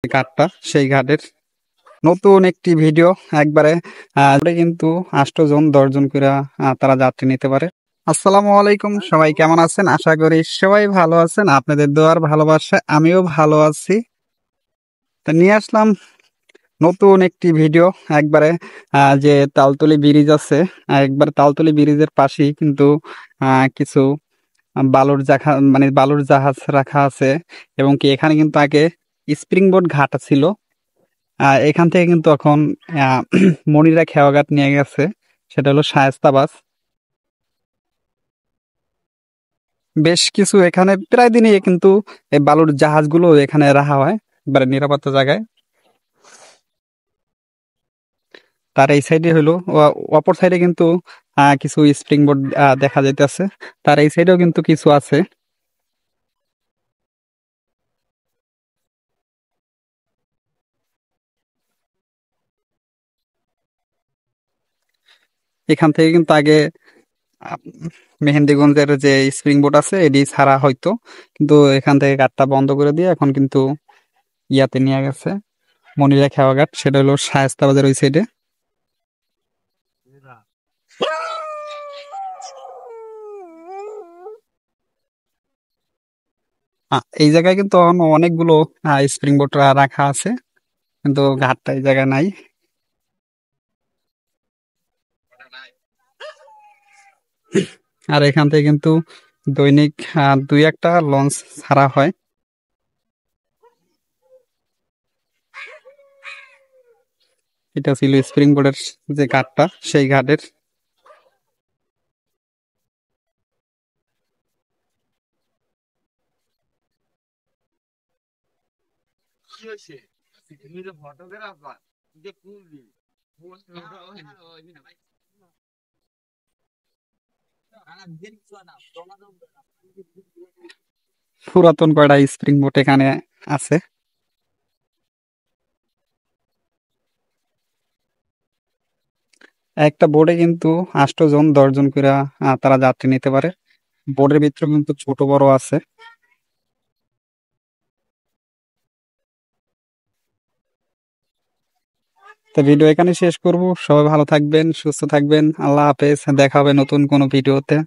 ঘাটটা সেই ঘাটের নতুন একটি ভিডিও একবারে কিন্তু 8 জন 10 জন করে তারা যাত্রী নিতে পারে। আসসালামু আলাইকুম, সবাই কেমন আছেন? আশা করি সবাই ভালো আছেন। আপনাদের দোয়ার ভালোবাসা আমিও ভালো আছি। তা নিয়ে আসলাম নতুন একটি ভিডিও একবারে যে তালতলি ব্রিজ আছে, একবার তালতলি ব্রিজের পাশেই কিন্তু কিছু বালুর জাহাজ মানে বালুর জাহাজ রাখা আছে এবং কি এখানে কিন্তু আগে স্প্রিং বোট ঘাট ছিল। এখান থেকে কিন্তু এখন আহ, মনিরা খেয়াঘাট নিয়ে গেছে, সেটা হলো শায়েস্তাবাজ। বেশ কিছু এখানে প্রায় দিনই কিন্তু এই বালুর জাহাজগুলো এখানে রাখা হয় এবারে নিরাপত্তা জায়গায়। তার এই সাইডে হলো অপর সাইডে কিন্তু কিছু স্প্রিং বোট দেখা যাইতেছে। তার এই সাইডেও কিন্তু কিছু আছে। এখান থেকে কিন্তু আগে আহ, মেহেন্দিগঞ্জের যে স্প্রিং বোট আছে এটি ছাড়া হয়তো, কিন্তু এখান থেকে ঘাটটা বন্ধ করে দিয়ে এখন কিন্তু ইয়াতে নিয়ে গেছে মনিরা খেয়াঘাট, সেটা হলো শায়েস্তাবাজের ওই সাইডে। এই জায়গায় কিন্তু অনেকগুলো স্প্রিং বোট রাখা আছে, কিন্তু ঘাটটা এই জায়গায় নাই। আর এখান থেকে কিন্তু দৈনিক দুই একটা লঞ্চ ছাড়া হয়। এটা ছিল স্প্রিং বোর্ডের যে ঘাটটা সেই ঘাটের। পুরাতন কয়টা স্প্রিং বোট এখানে আছে। একটা বোর্ডে কিন্তু 8 জন 10 জন করে তারা যাত্রী নিতে পারে। বোর্ডের ভিতরে কিন্তু ছোট বড় আছে। তো ভিডিও এখানে শেষ করব। সবাই ভালো থাকবেন, সুস্থ থাকবেন। আল্লাহ হাফেজ, দেখা হবে নতুন কোনো ভিডিওতে।